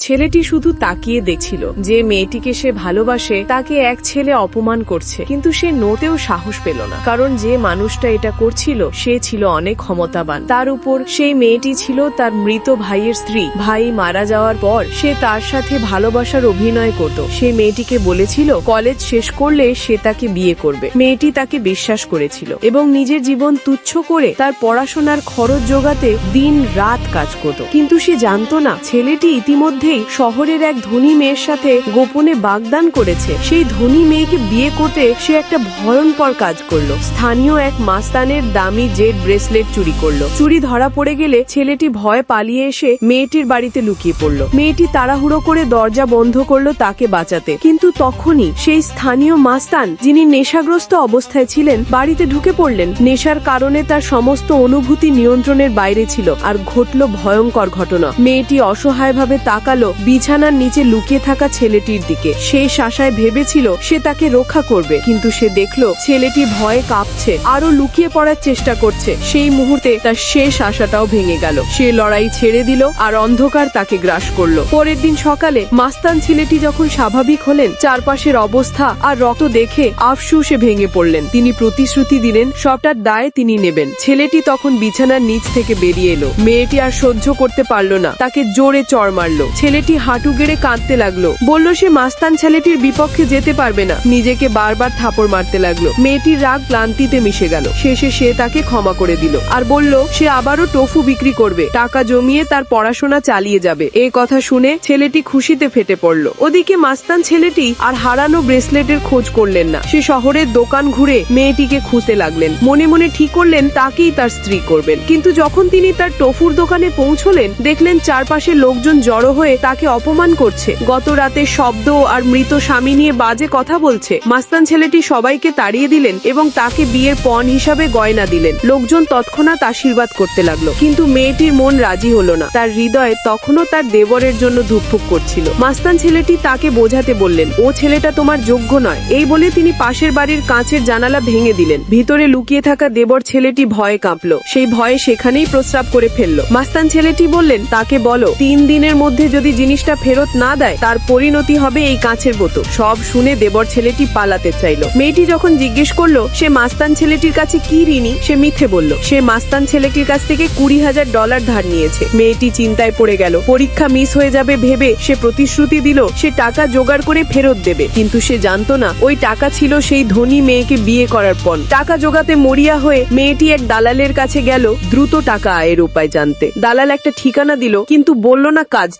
ছেলেটি শুধু তাকিয়ে দেখছিল যে মেয়েটিকে সে ভালোবাসে তাকে এক ছেলে অপমান করছে, কিন্তু সে নড়তেও সাহস পেল না, কারণ যে মানুষটা এটা করছিল সে ছিল অনেক ক্ষমতাবান। তার উপর সেই মেয়েটি ছিল তার মৃত ভাইয়ের স্ত্রী। ভাই মারা যাওয়ার পর সে তার সাথে ভালোবাসার অভিনয় করত। সে মেয়েটিকে বলেছিল কলেজ শেষ করলে সে তাকে বিয়ে করবে। মেয়েটি তাকে বিশ্বাস করেছিল এবং নিজের জীবন তুচ্ছ করে তার পড়াশোনার খরচ জোগাতে দিন রাত কাজ করত। কিন্তু সে জানতো না ছেলেটি ইতিমধ্যেই শহরের এক ধনী মেয়ের সাথে গোপনে বাগদান করেছে। সেই ধনী মেয়েকে বিয়ে করতে সে একটা ভয়ঙ্কর কাজ করলো। স্থানীয় এক মাস্তানের দামি জেড ব্রেসলেট চুরি করলো। চুরি ধরা পড়ে গেলে ছেলেটি ভয় পালিয়ে এসে মেয়েটির বাড়িতে লুকিয়ে পড়লো। মেয়েটি তাড়াহুড়ো করে দরজা বন্ধ করলো তাকে বাঁচাতে, কিন্তু তখনই সেই স্থানীয় মাস্তান, যিনি নেশাগ্রস্ত অবস্থায় ছিলেন, বাড়িতে ঢুকে পড়লেন। নেশার কারণে তার সমস্ত অনুভূতি নিয়ন্ত্রণের বাইরে ছিল, আর ঘটল ভয়ঙ্কর ঘটনা। মেয়েটি অসহায়ভাবে তাকালো বিছানার নিচে লুকিয়ে থাকা ছেলেটির দিকে। শেষ আশায় ভেবেছিল সে তাকে রক্ষা করবে, কিন্তু সে দেখলো ছেলেটি ভয়ে কাঁপছে, আরো লুকিয়ে পড়ার চেষ্টা করছে। সেই মুহূর্তে তার শেষ আশাটাও ভেঙে গেল। সে লড়াই ছেড়ে দিল আর অন্ধকার তাকে গ্রাস করলো। পরের দিন সকালে মাস্তান ছেলেটি যখন স্বাভাবিক হলেন, চারপাশের অবস্থা আর রক্ত দেখে আফসোসে ভেঙে পড়লেন। তিনি প্রতিশ্রুতি দিলেন সবটার দায় তিনি নেবেন। ছেলেটি তখন বিছানার নিচ থেকে বেরিয়ে এলো। মেয়েটি আর সহ্য করতে পারলো না, তাকে জোরে চড় মারলো। ছেলেটি হাঁটু গেড়ে কাঁদতে লাগলো, বলল সে মাস্তান ছেলেটির বিপক্ষে যেতে পারবে না। নিজেকে বারবার থাপড় মারতে লাগলো। মেয়েটির রাগ ক্লান্তিতে মিশে গেল। শেষে সে তাকে ক্ষমা করে দিল আর বলল সে আবারও টোফু বিক্রি করবে, টাকা জমিয়ে তার পড়াশোনা চালিয়ে যাবে। এই কথা শুনে ছেলেটি খুশিতে ফেটে পড়ল। ওদিকে মাস্তান ছেলেটি আর হারানো ব্রেসলেটের খোঁজ করলেন না। সে শহরের দোকান ঘুরে মেয়েটিকে খুঁজতে লাগলেন। মনে মনে ঠিক করলেন তাকেই তার স্ত্রী করবেন। কিন্তু যখন তিনি তার টোফুর দোকানে পৌঁছলেন, দেখলেন চারপাশে লোকজন জড়ো হয়ে তাকে অপমান করছে। গত রাতে শব্দ আর মৃত স্বামী নিয়ে বাজে কথা বলছে। মাস্তান ছেলেটি সবাইকে তাড়িয়ে দিলেন এবং তাকে বিয়ের পণ হিসাবে গয়না দিলেন। লোকজন তৎক্ষণাৎ আশীর্বাদ করতে লাগলো, কিন্তু মেয়েটির মন রাজি হলো না। তার হৃদয়ে তখনও তার দেবরের জন্য ধুকপুক করছিল। মাস্তান ছেলেটি তাকে বোঝাতে বললেন ও ছেলেটা তোমার যোগ্য নয়। এই বলে তিনি পাশের বাড়ির কাঁচের জানালা ভেঙে দিলেন। ভিতরে লুকিয়ে থাকা দেবর ছেলেটি ভয়ে কাঁপলো। সেই ভয়ে সেখানেই প্রস্রাব করে ফেললো। মাস্তান ছেলেটি বললেন তাকে বলো 3 দিনের মধ্যে যদি জিনিসটা ফেরত না দেয় তার পরিণতি হবে এই কাঁচের বোতল। সব শুনে দেবর ছেলেটি পালাতে চাইলো। মেয়েটি যখন জিজ্ঞেস করলো সে মাস্তান ছেলেটির কাছে কি ঋণী, সে মিথ্যে বলল। সে মাস্তান ছেলেটির কাছ থেকে $20,000 ধার নিয়েছে। মেয়েটি চিন্তায় পড়ে গেল। পরীক্ষা মিস হয়ে যাবে ভেবে সে প্রতিশ্রুতি দিল সে টাকা জোগাড় করে ফেরত দেবে, কিন্তু সে জানতো না ওই টাকা ছিল সেই ধনী মেয়েকে বিয়ে করার পণ। টাকা জোগাতে মরিয়া হয়ে মেয়েটি এক দালালের কাছে গেল দ্রুত টাকা আয়ের উপায় জানতে। দালাল একটা ঠিকানা দিল, কিন্তু বলল না কাজ